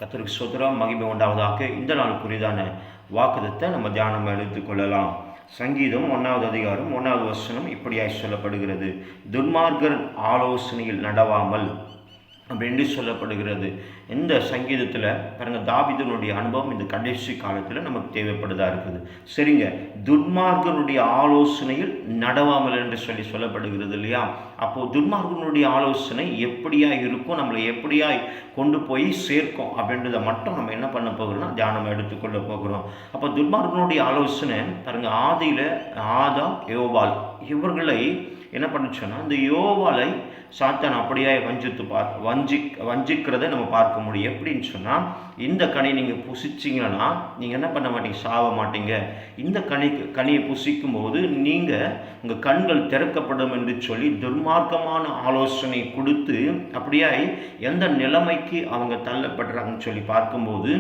கர்த்தருக்கு ஸ்தோத்திரம், மகிமை உண்டாவதாக. இந்த நாளுக்குரியதான வாக்குத்தத்தை நம்ம தியானம் எடுத்துக்கொள்ளலாம். சங்கீதம் 1வது அதிகாரம் 1வது வசனம் இப்படியாய் சொல்லப்படுகிறது. துன்மார்க்கர் ஆலோசனையில் நடவாமல் அப்படின்னு சொல்லப்படுகிறது. இந்த சங்கீதத்தில் பாருங்க, தாவீதுனுடைய அனுபவம் இந்த கடைசி காலத்தில் நமக்கு தேவைப்படுதா இருக்குது. சரிங்க, துன்மார்க்கனுடைய ஆலோசனையில் நடவாமல் என்று சொல்லப்படுகிறது இல்லையா? அப்போது துன்மார்க்கனுடைய ஆலோசனை எப்படியா இருக்கும், நம்மளை எப்படியாய் கொண்டு போய் சேர்க்கும் அப்படின்றத மட்டும் நம்ம என்ன பண்ண போகிறோம்னா தியானம் எடுத்துக்கொள்ள போகிறோம். அப்போ துன்மார்க்கனுடைய ஆலோசனை பாருங்க, ஆதியில் ஆதாம் யோவால் இவர்களை என்ன பண்ணுச்சோன்னா, இந்த யோவாலை சாத்தான் அப்படியே வஞ்சிக்கிறத நம்ம பார்க்க முடியும். எப்படின்னு சொன்னால், இந்த கனியை நீங்கள் புசிச்சிங்கன்னா நீங்கள் என்ன பண்ண மாட்டீங்க, சாவ மாட்டீங்க. இந்த கனியை புசிக்கும் போது நீங்கள் உங்கள் கண்கள் திறக்கப்படும் என்று சொல்லி துர்மார்க்கமான ஆலோசனை கொடுத்து அப்படியே எந்த நிலைமைக்கு அவங்க தள்ளப்படுறாங்கன்னு சொல்லி பார்க்கும்போது,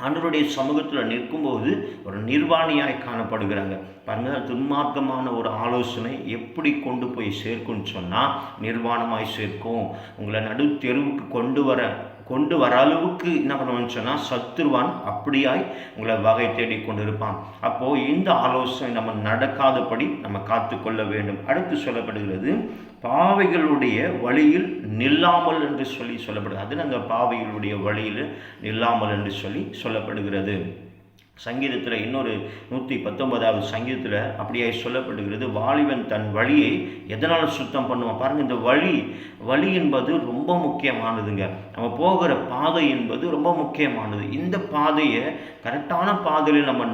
ஆண்டவருடைய சமூகத்தில் நிற்கும்போது ஒரு நிர்வாணியாய் காணப்படுகிறாங்க. பாருங்கள், துன்மார்க்கமான ஒரு ஆலோசனை எப்படி கொண்டு போய் சேர்க்கும்னு சொன்னால் நிர்வாணமாய் சேர்க்கும். உங்களை நடு தெருவுக்கு கொண்டு வர அளவுக்கு என்ன பண்ணுவான்னு சொன்னால் சத்துருவான் அப்படியாய் உங்களை வகை தேடி கொண்டு இருப்பான். அப்போது இந்த ஆலோசனை நம்ம நடக்காதபடி நம்ம காத்து கொள்ள வேண்டும். அடுத்து சொல்லப்படுகிறது, பாவைகளுடைய வழியில் நில்லாமல் என்று சொல்லப்படுகிறது. அது நாங்கள் பாவைகளுடைய வழியில் நில்லாமல் என்று சொல்லப்படுகிறது. சங்கீதத்தில் இன்னொரு 119வது சங்கீதத்தில் அப்படியே சொல்லப்படுகிறது, வாலிபன் தன் வழியை எதனால் சுத்தம் பண்ணுவான். பாருங்கள், இந்த வழி என்பது ரொம்ப முக்கியமானதுங்க. நம்ம போகிற பாதை என்பது ரொம்ப முக்கியமானது. இந்த பாதையை கரெக்டான பாதையில் நம்ம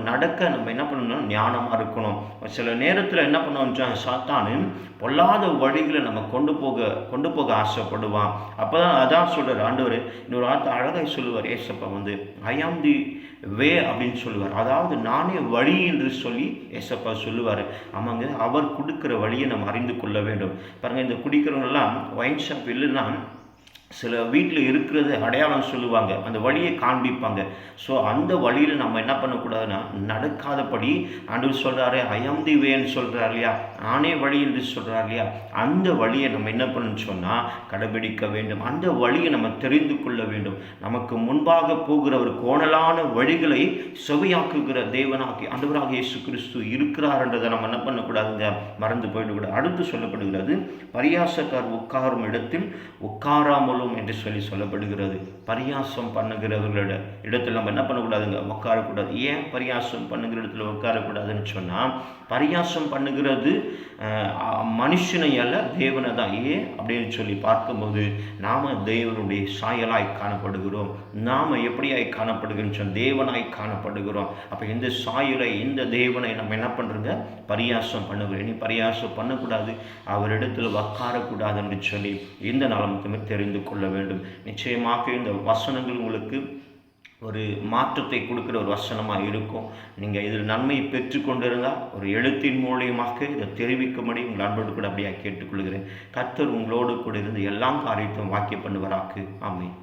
என்ன பண்ணணும், ஞானமாக இருக்கணும். சில நேரத்தில் என்ன பண்ணுவோம், சாத்தானு பொல்லாத வழிகளை நம்ம கொண்டு போக ஆசைப்படுவான். அப்போ தான் அதான் சொல்கிறார் ஆண்டவர். இன்னொரு வார்த்தை அழகாய் சொல்லுவார் ஏசப்பா, ஐ ஆம் தி வே அப்படின்னு சொல்லுவார். அதாவது நானே வழி என்று சொல்லி ஏசப்பா சொல்லுவார். ஆமாங்க, அவர் கொடுக்குற வழியை நம்ம அறிந்து கொள்ள வேண்டும். பாருங்கள், இந்த குடிக்கிறவங்கெல்லாம் ஒயின் ஷாப் இல்லைன்னா சில வீட்டில் இருக்கிறது அடையாளம் சொல்லுவாங்க, அந்த வழியை காண்பிப்பாங்க. ஸோ அந்த வழியில் நம்ம என்ன பண்ணக்கூடாதுன்னா நடக்காதபடி ஆண்டவர் சொல்கிறாரு, ஐ ஆம் தி வேன்னு சொல்கிறார் இல்லையா, நானே வழி என்று சொல்கிறார் இல்லையா, அந்த வழியை நம்ம என்ன பண்ணணும்னு சொன்னால் கடைபிடிக்க வேண்டும். அந்த வழியை நம்ம தெரிந்து கொள்ள வேண்டும். நமக்கு முன்பாக போகிற ஒரு கோணலான வழிகளை செவையாக்குகிற தேவனாகி ஆண்டவராக இயேசு கிறிஸ்து இருக்கிறார்ன்றதை நம்ம என்ன பண்ணக்கூடாதுங்க, மறந்து போயிடக்கூடாது. அடுத்து சொல்லப்படுகிறது, பரியாசக்கார் உட்காரும் இடத்தில் உட்காராமல் என்று சொல்லப்படுகிறது. பரியாசம் பண்ணுகிறவர்களோட இடத்துல நம்ம என்ன பண்ணக்கூடாதுங்க, உட்காரக்கூடாது. ஏன் பரியாசம் பண்ணுகிற இடத்துல உட்காரக்கூடாதுன்னு சொன்னால், பரியாசம் பண்ணுகிறது மனுஷனை அல்ல தேவனை தான். ஏன் அப்படின்னு சொல்லி பார்க்கும்போது, நாம் தேவனுடைய சாயலாய் காணப்படுகிறோம். நாம் எப்படியாய் காணப்படுகிறோம் சொன்னால் தேவனாய் காணப்படுகிறோம். அப்போ இந்த சாயலை, இந்த தேவனை நம்ம என்ன பண்ணுறோங்க, பரியாசம் பண்ணுகிறோம். இனி பரியாசம் பண்ணக்கூடாது, அவரிடத்தில் உட்காரக்கூடாது என்று சொல்லி இந்த நாளும் தெரிந்து கொள்ள வேண்டும். நிச்சயமாக இந்த வசனங்கள் உங்களுக்கு ஒரு மாற்றத்தை கொடுக்குற ஒரு வசனமாக இருக்கும். நீங்கள் இதில் நன்மையை பெற்றுக்கொண்டிருந்தால் ஒரு எழுத்தின் மூலியமாக இதை தெரிவிக்கும்படி உங்கள் அன்போடு கூட அப்படியே கேட்டுக்கொள்கிறேன். கர்த்தர் உங்களோடு கூட இருந்து எல்லாம் காரியத்தையும் வாக்கிய பண்ணுவாராக்கு. ஆமென்.